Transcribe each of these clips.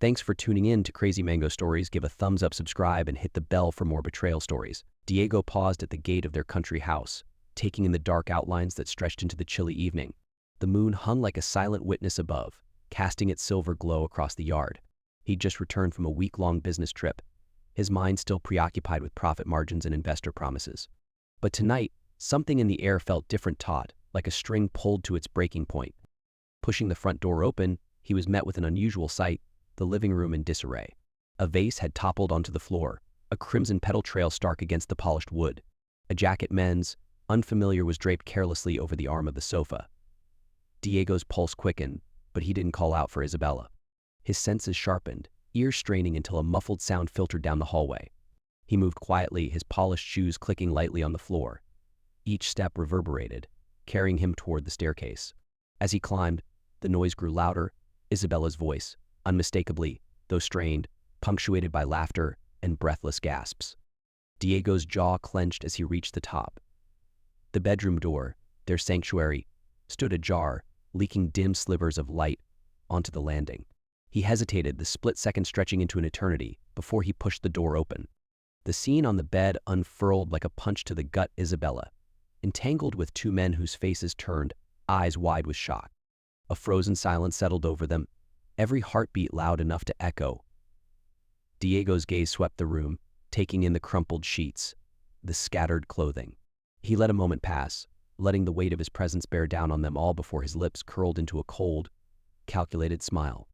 Thanks for tuning in to Crazy Mango Stories. Give a thumbs up, subscribe, and hit the bell for more betrayal stories. Diego paused at the gate of their country house, taking in the dark outlines that stretched into the chilly evening. The moon hung like a silent witness above, casting its silver glow across the yard. He'd just returned from a week-long business trip, his mind still preoccupied with profit margins and investor promises. But tonight, something in the air felt different, taut, like a string pulled to its breaking point. Pushing the front door open, he was met with an unusual sight, the living room in disarray. A vase had toppled onto the floor, a crimson petal trail stark against the polished wood. A jacket, men's, unfamiliar, was draped carelessly over the arm of the sofa. Diego's pulse quickened, but he didn't call out for Isabella. His senses sharpened, ears straining until a muffled sound filtered down the hallway. He moved quietly, his polished shoes clicking lightly on the floor. Each step reverberated, carrying him toward the staircase. As he climbed, the noise grew louder, Isabella's voice, unmistakably, though strained, punctuated by laughter and breathless gasps. Diego's jaw clenched as he reached the top. The bedroom door, their sanctuary, stood ajar, leaking dim slivers of light onto the landing. He hesitated, the split second stretching into an eternity, before he pushed the door open. The scene on the bed unfurled like a punch to the gut. Isabella, entangled with two men whose faces turned, eyes wide with shock. A frozen silence settled over them, every heartbeat loud enough to echo. Diego's gaze swept the room, taking in the crumpled sheets, the scattered clothing. He let a moment pass, letting the weight of his presence bear down on them all before his lips curled into a cold, calculated smile.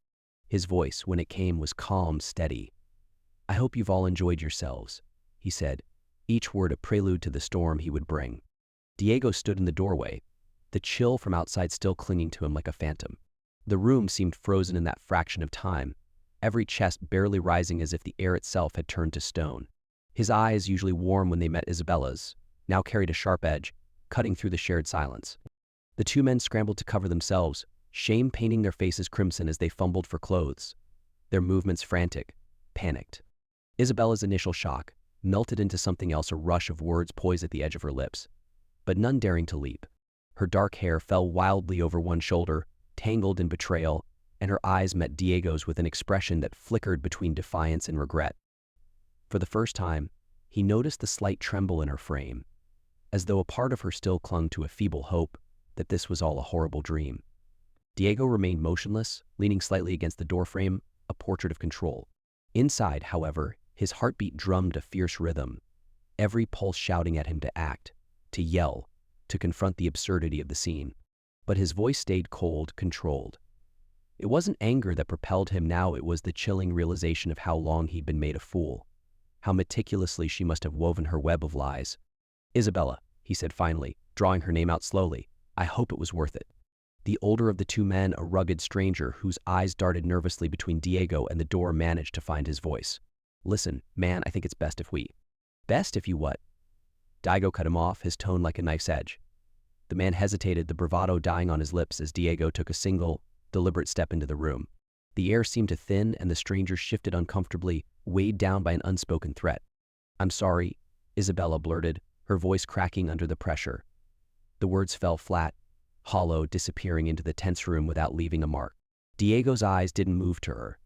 His voice, when it came, was calm, steady. "I hope you've all enjoyed yourselves," he said, each word a prelude to the storm he would bring. Diego stood in the doorway, the chill from outside still clinging to him like a phantom. The room seemed frozen in that fraction of time, every chest barely rising as if the air itself had turned to stone. His eyes, usually warm when they met Isabella's, now carried a sharp edge, cutting through the shared silence. The two men scrambled to cover themselves, shame painting their faces crimson as they fumbled for clothes, their movements frantic, panicked. Isabella's initial shock melted into something else, a rush of words poised at the edge of her lips, but none daring to leap. Her dark hair fell wildly over one shoulder, tangled in betrayal, and her eyes met Diego's with an expression that flickered between defiance and regret. For the first time, he noticed the slight tremble in her frame, as though a part of her still clung to a feeble hope that this was all a horrible dream. Diego remained motionless, leaning slightly against the doorframe, a portrait of control. Inside, however, his heartbeat drummed a fierce rhythm, every pulse shouting at him to act, to yell, to confront the absurdity of the scene. But his voice stayed cold, controlled. It wasn't anger that propelled him now, it was the chilling realization of how long he'd been made a fool, how meticulously she must have woven her web of lies. "Isabella," he said finally, drawing her name out slowly, "I hope it was worth it." The older of the two men, a rugged stranger whose eyes darted nervously between Diego and the door, managed to find his voice. "Listen, man, I think it's best if we—" "Best if you what?" Diego cut him off, his tone like a knife's edge. The man hesitated, the bravado dying on his lips as Diego took a single, deliberate step into the room. The air seemed to thin and the stranger shifted uncomfortably, weighed down by an unspoken threat. "I'm sorry," Isabella blurted, her voice cracking under the pressure. The words fell flat, hollow, disappearing into the tense room without leaving a mark. Diego's eyes didn't move to her.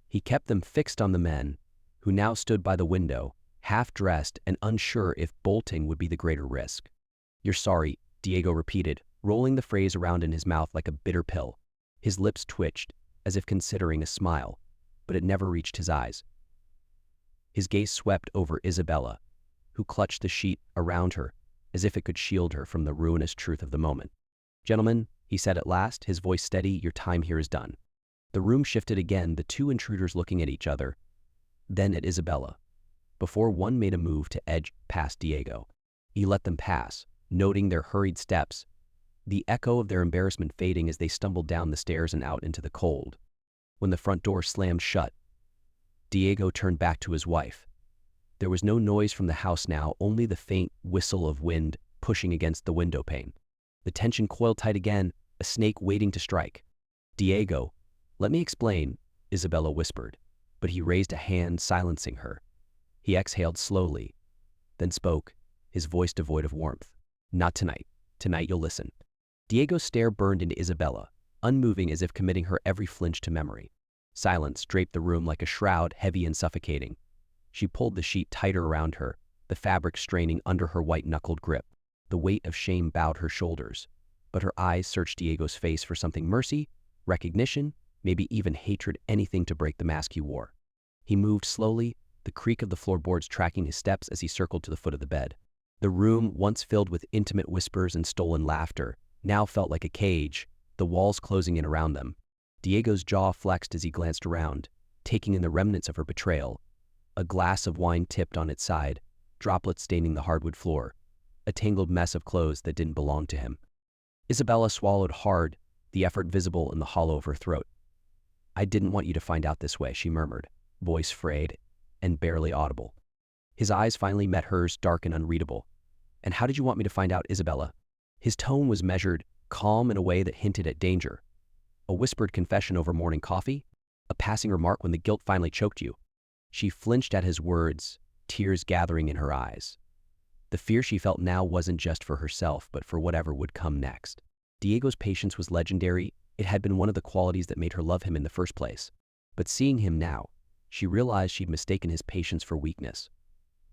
He kept them fixed on the men, who now stood by the window, half-dressed and unsure if bolting would be the greater risk. "You're sorry," Diego repeated, rolling the phrase around in his mouth like a bitter pill. His lips twitched, as if considering a smile, but it never reached his eyes. His gaze swept over Isabella, who clutched the sheet around her, as if it could shield her from the ruinous truth of the moment. "Gentlemen," he said at last, his voice steady, "your time here is done." The room shifted again, the two intruders looking at each other, then at Isabella, before one made a move to edge past Diego. He let them pass, noting their hurried steps, the echo of their embarrassment fading as they stumbled down the stairs and out into the cold. When the front door slammed shut, Diego turned back to his wife. There was no noise from the house now, only the faint whistle of wind pushing against the window pane. The tension coiled tight again, a snake waiting to strike. "Diego, let me explain," Isabella whispered, but he raised a hand, silencing her. He exhaled slowly, then spoke, his voice devoid of warmth. "Not tonight. Tonight you'll listen." Diego's stare burned into Isabella, unmoving as if committing her every flinch to memory. Silence draped the room like a shroud, heavy and suffocating. She pulled the sheet tighter around her, the fabric straining under her white-knuckled grip. The weight of shame bowed her shoulders, but her eyes searched Diego's face for something: mercy, recognition, maybe even hatred, anything to break the mask he wore. He moved slowly, the creak of the floorboards tracking his steps as he circled to the foot of the bed. The room, once filled with intimate whispers and stolen laughter, now felt like a cage, the walls closing in around them. Diego's jaw flexed as he glanced around, taking in the remnants of her betrayal. A glass of wine tipped on its side, droplets staining the hardwood floor, a tangled mess of clothes that didn't belong to him. Isabella swallowed hard, the effort visible in the hollow of her throat. "I didn't want you to find out this way," she murmured, voice frayed and barely audible. His eyes finally met hers, dark and unreadable. "And how did you want me to find out, Isabella?" His tone was measured, calm in a way that hinted at danger. A whispered confession over morning coffee? A passing remark when the guilt finally choked you? She flinched at his words, tears gathering in her eyes. The fear she felt now wasn't just for herself, but for whatever would come next. Diego's patience was legendary. It had been one of the qualities that made her love him in the first place. But seeing him now, she realized she'd mistaken his patience for weakness.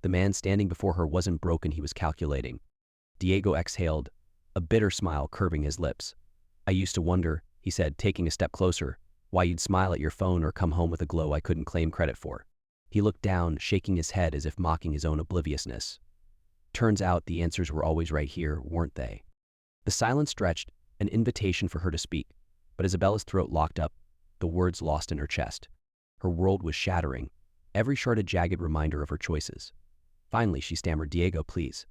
The man standing before her wasn't broken, he was calculating. Diego exhaled, a bitter smile curving his lips. "I used to wonder," he said, taking a step closer, "why you'd smile at your phone or come home with a glow I couldn't claim credit for." He looked down, shaking his head as if mocking his own obliviousness. Turns out the answers were always right here, weren't they? The silence stretched, an invitation for her to speak, but Isabella's throat locked up, the words lost in her chest. Her world was shattering, every shard a jagged reminder of her choices. Finally, she stammered, "Diego, please."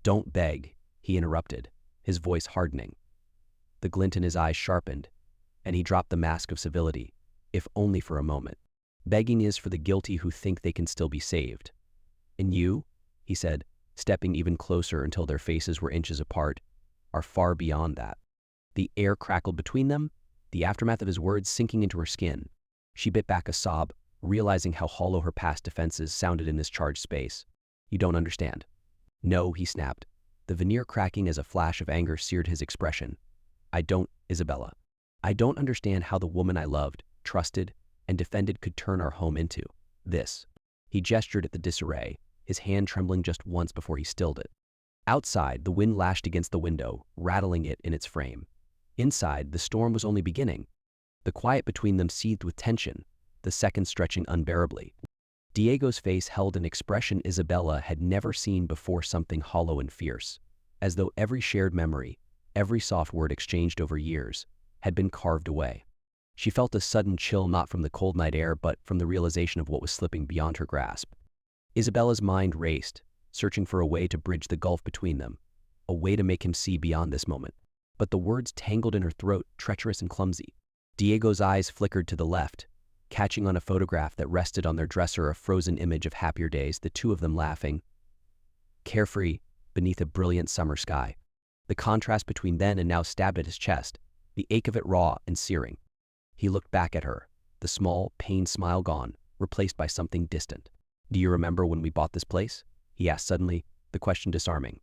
"Don't beg," he interrupted, his voice hardening. The glint in his eyes sharpened, and he dropped the mask of civility, if only for a moment. "Begging is for the guilty who think they can still be saved. And you," he said, stepping even closer until their faces were inches apart, "are far beyond that." The air crackled between them, the aftermath of his words sinking into her skin. She bit back a sob, realizing how hollow her past defenses sounded in this charged space. "You don't understand." "No," he snapped, the veneer cracking as a flash of anger seared his expression. "I don't, Isabella. I don't understand how the woman I loved, trusted, and defended could turn our home into this." He gestured at the disarray, his hand trembling just once before he stilled it. Outside, the wind lashed against the window, rattling it in its frame. Inside, the storm was only beginning. The quiet between them seethed with tension, the seconds stretching unbearably. Diego's face held an expression Isabella had never seen before, something hollow and fierce, as though every shared memory, every soft word exchanged over years, had been carved away. She felt a sudden chill, not from the cold night air, but from the realization of what was slipping beyond her grasp. Isabella's mind raced, searching for a way to bridge the gulf between them, a way to make him see beyond this moment. But the words tangled in her throat, treacherous and clumsy. Diego's eyes flickered to the left, catching on a photograph that rested on their dresser, a frozen image of happier days, the two of them laughing, carefree, beneath a brilliant summer sky. The contrast between then and now stabbed at his chest, the ache of it raw and searing. He looked back at her, the small, pained smile gone, replaced by something distant. "Do you remember when we bought this place?" he asked suddenly, the question disarming.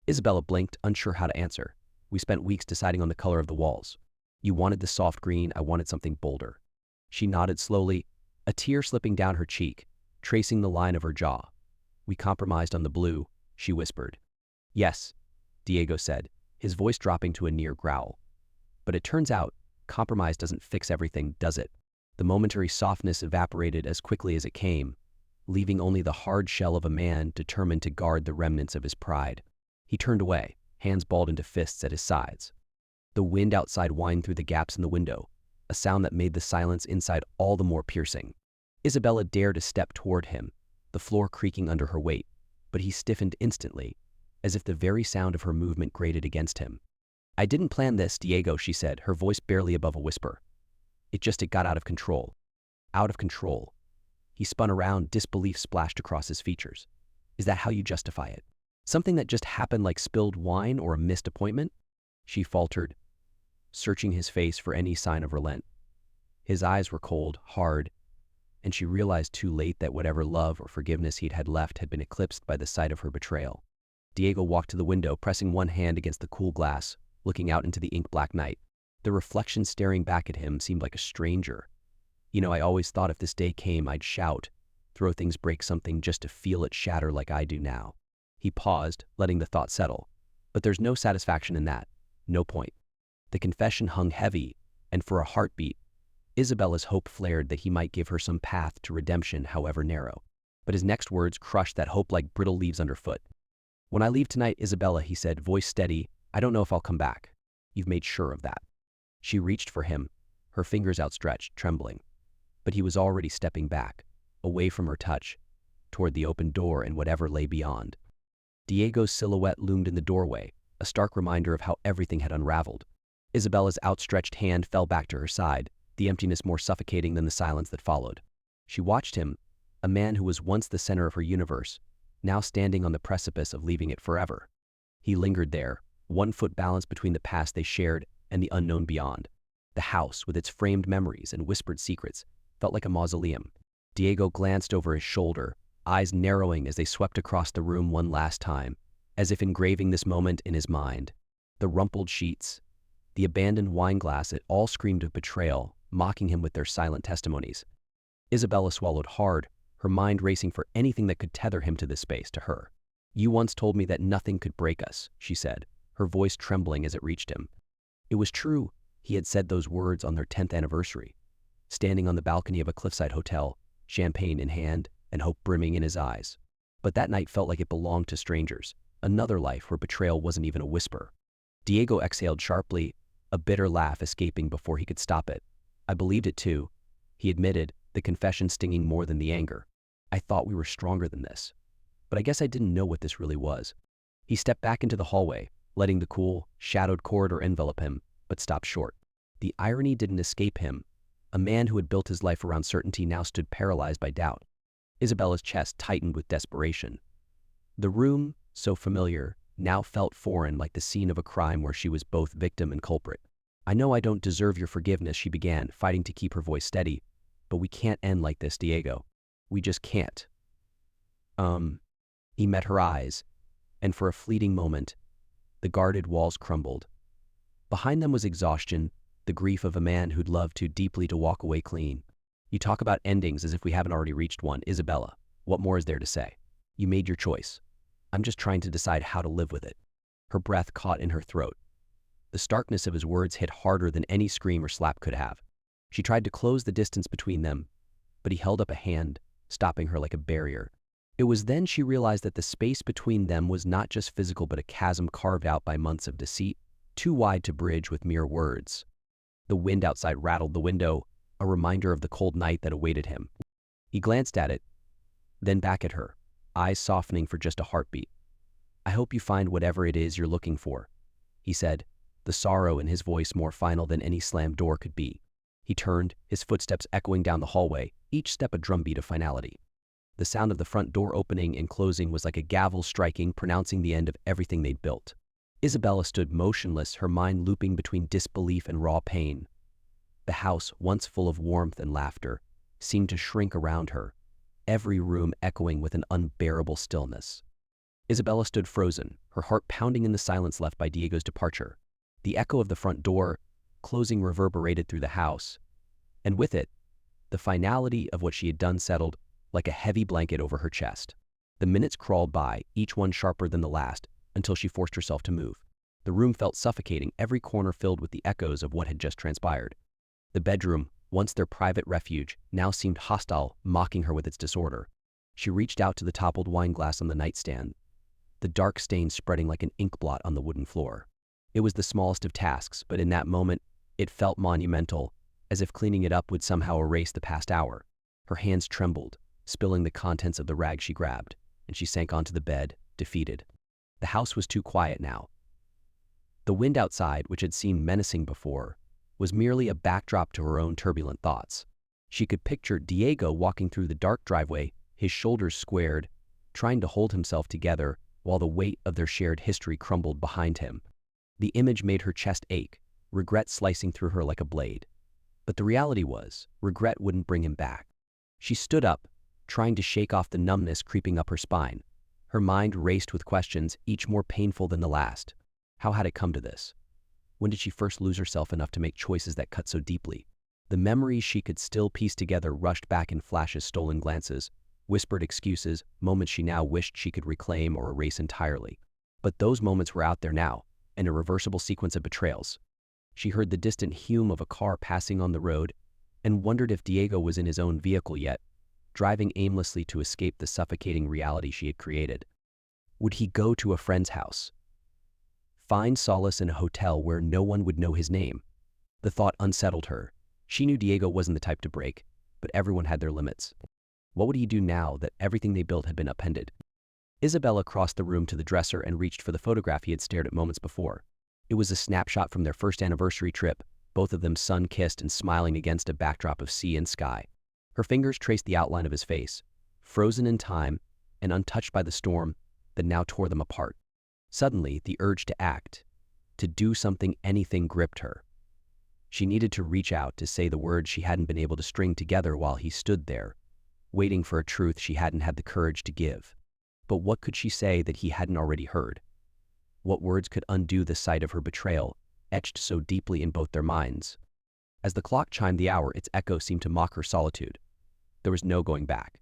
Isabella blinked, unsure how to answer. "We spent weeks deciding on the color of the walls. You wanted the soft green, I wanted something bolder." She nodded slowly, a tear slipping down her cheek, tracing the line of her jaw. "We compromised on the blue," she whispered. "Yes," Diego said, his voice dropping to a near growl. "But it turns out, compromise doesn't fix everything, does it?" The momentary softness evaporated as quickly as it came, leaving only the hard shell of a man determined to guard the remnants of his pride. He turned away, hands balled into fists at his sides. The wind outside whined through the gaps in the window, a sound that made the silence inside all the more piercing. Isabella dared to step toward him, the floor creaking under her weight, but he stiffened instantly, as if the very sound of her movement grated against him. "I didn't plan this, Diego," she said, her voice barely above a whisper. It got out of control. Out of control." He spun around, disbelief splashed across his features. "Is that how you justify it? Something that just happened, like spilled wine or a missed appointment?" She faltered, searching his face for any sign of relent. His eyes were cold, hard, and she realized too late that whatever love or forgiveness he'd had left had been eclipsed by the sight of her betrayal. Diego walked to the window, pressing one hand against the cool glass, looking out into the ink-black night. The reflection staring back at him seemed like a stranger, I always thought if this day came, I'd shout, throw things, break something just to feel it shatter like I do now. He paused, letting the thought settle. But there's no satisfaction in that. No point. The confession hung heavy, and for a heartbeat, Isabella's hope flared that he might give her some path to redemption, however narrow. But his next words crushed that hope like brittle leaves underfoot. "When I leave tonight, Isabella," he said, voice steady, "I don't know if I'll come back. You've made sure of that." She reached for him, her fingers outstretched, trembling. But he was already stepping back, away from her touch, toward the open door and whatever lay beyond. Diego's silhouette loomed in the doorway, a stark reminder of how everything had unraveled. Isabella's outstretched hand fell back to her side, the emptiness more suffocating than the silence that followed. She watched him, a man who was once the center of her universe, now standing on the precipice of leaving it forever. He lingered there, 1 foot balanced between the past they shared and the unknown beyond. The house, with its framed memories and whispered secrets, felt like a mausoleum. Diego glanced over his shoulder, eyes narrowing as they swept across the room one last time, as if engraving this moment in his mind. The rumpled sheets, the abandoned wine glass, it all screamed of betrayal, mocking him with their silent testimonies. Isabella swallowed hard, her mind racing for anything that could tether him to this space, to her. "You once told me that nothing could break us," she said, her voice trembling as it reached him. It was true. He had said those words on their 10th anniversary, standing on the balcony of a cliffside hotel, champagne in hand and hope brimming in his eyes. But that night felt like it belonged to strangers, another life where betrayal wasn't even a whisper. Diego exhaled sharply, a bitter laugh escaping before he could stop it. "I believed it too," he admitted, the confession stinging more than the anger. "I thought we were stronger than this. But I guess I didn't know what this really was." He stepped back into the hallway, letting the cool, shadowed corridor envelop him, but stopped short. The irony didn't escape him. A man who had built his life around certainty now stood paralyzed by doubt. Isabella's chest tightened with desperation. The room, so familiar, now felt foreign, like the scene of a crime where she was both victim and culprit. "I know I don't deserve your forgiveness," she began, fighting to keep her voice steady. "But we can't end like this, Diego. We just can't." He met her eyes, and for a fleeting moment, the guarded walls crumbled. Behind them was exhaustion, the grief of a man who'd loved too deeply to walk away clean. "You talk about endings as if we haven't already reached one, Isabella. What more is there to say? You made your choice. I'm just trying to decide how to live with it." Her breath caught in her throat. The starkness of his words hit harder than any scream or slap could have. She tried to close the distance between them, but he held up a hand, stopping her like a barrier. It was then she realized that the space between them was not just physical but a chasm carved out by months of deceit, too wide to bridge with mere words. The wind outside rattled the window, a reminder of the cold night that awaited him. He glanced at it, then back at her, eyes softening for just a heartbeat. "I hope you find whatever it is you're looking for," he said, the sorrow in his voice more final than any slammed door could be. He turned, his footsteps echoing down the hallway, each step a drumbeat of finality. The sound of the front door opening and closing was like a gavel striking, pronouncing the end of everything they'd built. Isabella stood motionless, her mind looping between disbelief and raw pain. The house, once full of warmth and laughter, seemed to shrink around her, every room echoing with an unbearable stillness. Isabella stood frozen, her heart pounding in the silence left by Diego's departure. The echo of the front door closing reverberated through the house, and with it, the finality of what she had done settled like a heavy blanket over her chest. The minutes crawled by, each one sharper than the last, until she forced herself to move. The room felt suffocating, every corner filled with the echoes of what had just transpired. The bedroom, once their private refuge, now seemed hostile, mocking her with its disorder. She reached out to the toppled wine glass on the nightstand, the dark stain spreading like an ink blot on the wooden floor. It was the smallest of tasks, but in that moment, it felt monumental, as if cleaning it up would somehow erase the past hour. Her hands trembled, spilling the contents of the rag she grabbed, and she sank onto the bed, defeated. The house was too quiet now. The wind outside, which had seemed menacing before, was merely a backdrop to her own turbulent thoughts. She could picture Diego walking through the dark driveway, his shoulders squared, trying to hold himself together while the weight of their shared history crumbled behind him. The image made her chest ache, regret slicing through her like a blade. But the reality was, regret wouldn't bring him back. She stood up, trying to shake off the numbness creeping up her spine. Her mind raced with questions, each more painful than the last. How had it come to this? When did she first lose herself enough to make choices that cut so deeply? The memories she could still piece together rushed back in flashes, stolen glances, whispered excuses, moments she now wished she could reclaim or erase entirely. But those moments were out there now, an irreversible sequence of betrayals. She heard the distant hum of a car passing on the road and wondered if Diego was in his own vehicle yet, driving aimlessly to escape the suffocating reality she had created. Would he go to a friend's house? Find solace in a hotel where no one would know his name? The thought unsettled her. She knew Diego wasn't the type to break, but everyone had their limits. What would he do now that everything they built had been upended? Isabella crossed the room to the dresser and reached for the photograph he had stared at moments before. It was a snapshot from their first anniversary trip, both of them sun-kissed and smiling against a backdrop of sea and sky. Her fingers traced the outline of his face, frozen in time and untouched by the storm that now tore them apart. Suddenly, the urge to act, to do something, anything, gripped her. She needed to reach out to say the words she hadn't been able to string together while he stood there, waiting for a truth she hadn't had the courage to give. But what could she say that he hadn't already heard? What words could undo the sight of her betrayal, etched so deeply in both their minds? As the clock chimed the hour, its echo seemed to mock her solitude. There was no going back.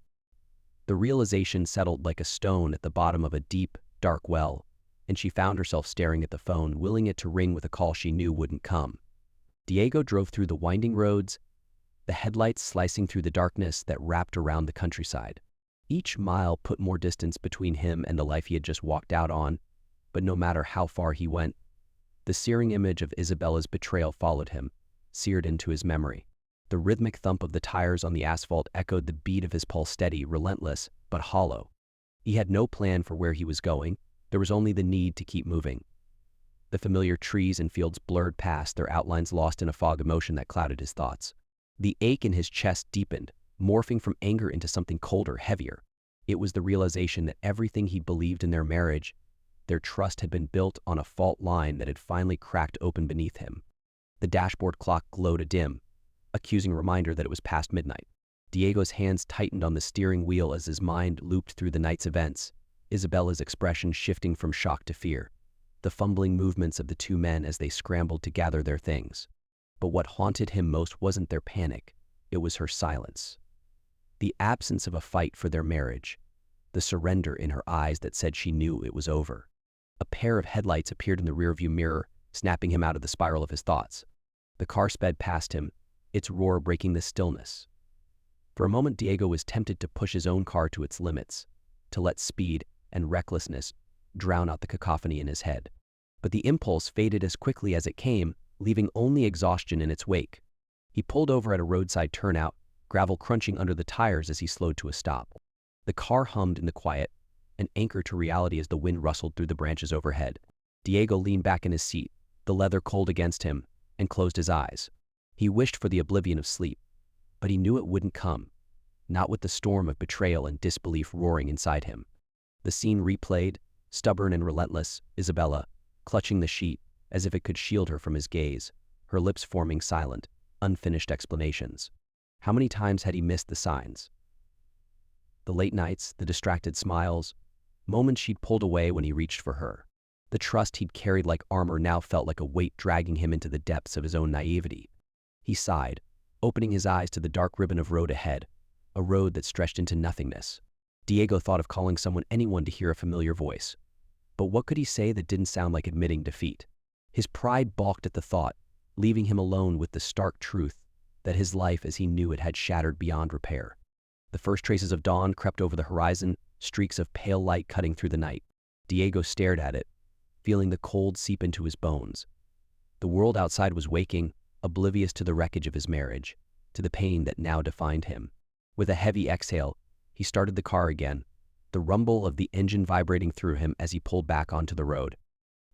The realization settled like a stone at the bottom of a deep, dark well, and she found herself staring at the phone, willing it to ring with a call she knew wouldn't come. Diego drove through the winding roads, the headlights slicing through the darkness that wrapped around the countryside. Each mile put more distance between him and the life he had just walked out on, but no matter how far he went, the searing image of Isabella's betrayal followed him, seared into his memory. The rhythmic thump of the tires on the asphalt echoed the beat of his pulse, steady, relentless, but hollow. He had no plan for where he was going. There was only the need to keep moving. The familiar trees and fields blurred past, their outlines lost in a fog of emotion that clouded his thoughts. The ache in his chest deepened, morphing from anger into something colder, heavier. It was the realization that everything he believed in their marriage, their trust, had been built on a fault line that had finally cracked open beneath him. The dashboard clock glowed a dim, accusing reminder that it was past midnight. Diego's hands tightened on the steering wheel as his mind looped through the night's events, Isabella's expression shifting from shock to fear, the fumbling movements of the two men as they scrambled to gather their things. But what haunted him most wasn't their panic, it was her silence. The absence of a fight for their marriage, the surrender in her eyes that said she knew it was over. A pair of headlights appeared in the rearview mirror, snapping him out of the spiral of his thoughts. The car sped past him, its roar breaking the stillness. For a moment, Diego was tempted to push his own car to its limits, to let speed and recklessness drown out the cacophony in his head. But the impulse faded as quickly as it came, leaving only exhaustion in its wake. He pulled over at a roadside turnout, gravel crunching under the tires as he slowed to a stop. The car hummed in the quiet, an anchor to reality as the wind rustled through the branches overhead. Diego leaned back in his seat, the leather cold against him, and closed his eyes. He wished for the oblivion of sleep, but he knew it wouldn't come, not with the storm of betrayal and disbelief roaring inside him. The scene replayed, stubborn and relentless, Isabella, clutching the sheet as if it could shield her from his gaze, her lips forming silent, unfinished explanations. How many times had he missed the signs? The late nights, the distracted smiles, moments she'd pulled away when he reached for her. The trust he'd carried like armor now felt like a weight dragging him into the depths of his own naivety. He sighed, opening his eyes to the dark ribbon of road ahead, a road that stretched into nothingness. Diego thought of calling anyone to hear a familiar voice. But what could he say that didn't sound like admitting defeat? His pride balked at the thought, leaving him alone with the stark truth that his life as he knew it had shattered beyond repair. The first traces of dawn crept over the horizon, streaks of pale light cutting through the night. Diego stared at it, feeling the cold seep into his bones. The world outside was waking, oblivious to the wreckage of his marriage, to the pain that now defined him. With a heavy exhale, he started the car again, the rumble of the engine vibrating through him as he pulled back onto the road.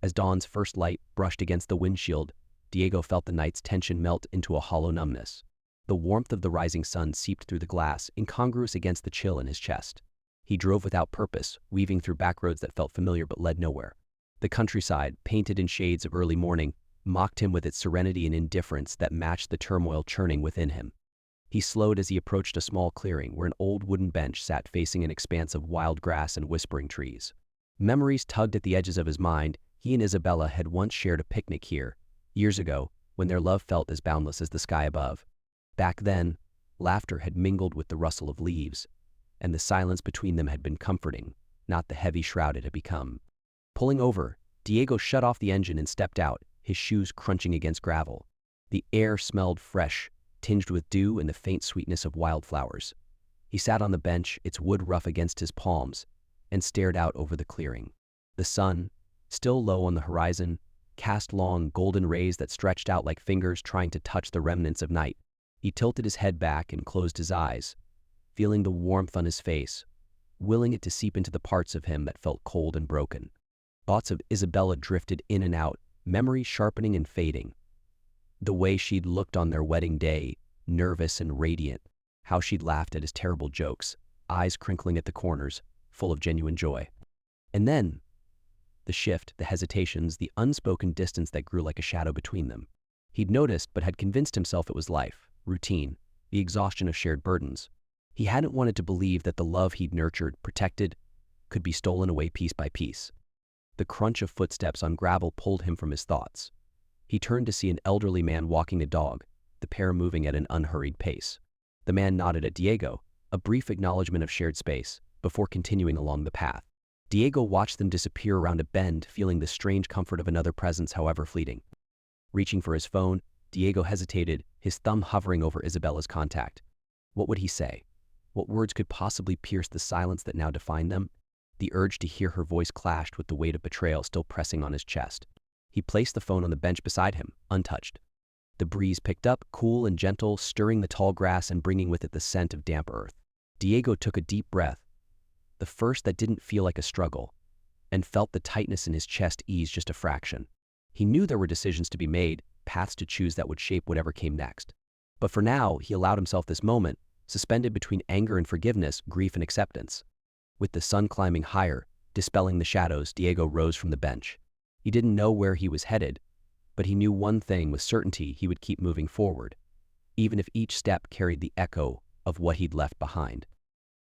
As dawn's first light brushed against the windshield, Diego felt the night's tension melt into a hollow numbness. The warmth of the rising sun seeped through the glass, incongruous against the chill in his chest. He drove without purpose, weaving through back roads that felt familiar but led nowhere. The countryside, painted in shades of early morning, mocked him with its serenity and indifference that matched the turmoil churning within him. He slowed as he approached a small clearing where an old wooden bench sat facing an expanse of wild grass and whispering trees. Memories tugged at the edges of his mind. He and Isabella had once shared a picnic here, years ago, when their love felt as boundless as the sky above. Back then, laughter had mingled with the rustle of leaves, and the silence between them had been comforting, not the heavy shroud it had become. Pulling over, Diego shut off the engine and stepped out, his shoes crunching against gravel. The air smelled fresh, tinged with dew and the faint sweetness of wildflowers. He sat on the bench, its wood rough against his palms, and stared out over the clearing. The sun, still low on the horizon, cast long, golden rays that stretched out like fingers trying to touch the remnants of night. He tilted his head back and closed his eyes, feeling the warmth on his face, willing it to seep into the parts of him that felt cold and broken. Thoughts of Isabella drifted in and out, memories sharpening and fading. The way she'd looked on their wedding day, nervous and radiant, how she'd laughed at his terrible jokes, eyes crinkling at the corners, full of genuine joy. And then, the shift, the hesitations, the unspoken distance that grew like a shadow between them. He'd noticed but had convinced himself it was life, routine, the exhaustion of shared burdens. He hadn't wanted to believe that the love he'd nurtured, protected, could be stolen away piece by piece. The crunch of footsteps on gravel pulled him from his thoughts. He turned to see an elderly man walking a dog, the pair moving at an unhurried pace. The man nodded at Diego, a brief acknowledgement of shared space, before continuing along the path. Diego watched them disappear around a bend, feeling the strange comfort of another presence, however fleeting. Reaching for his phone, Diego hesitated, his thumb hovering over Isabella's contact. What would he say? What words could possibly pierce the silence that now defined them? The urge to hear her voice clashed with the weight of betrayal still pressing on his chest. He placed the phone on the bench beside him, untouched. The breeze picked up, cool and gentle, stirring the tall grass and bringing with it the scent of damp earth. Diego took a deep breath, the first that didn't feel like a struggle, and felt the tightness in his chest ease just a fraction. He knew there were decisions to be made, paths to choose that would shape whatever came next. But for now, he allowed himself this moment, suspended between anger and forgiveness, grief and acceptance. With the sun climbing higher, dispelling the shadows, Diego rose from the bench. He didn't know where he was headed, but he knew one thing with certainty: he would keep moving forward, even if each step carried the echo of what he'd left behind.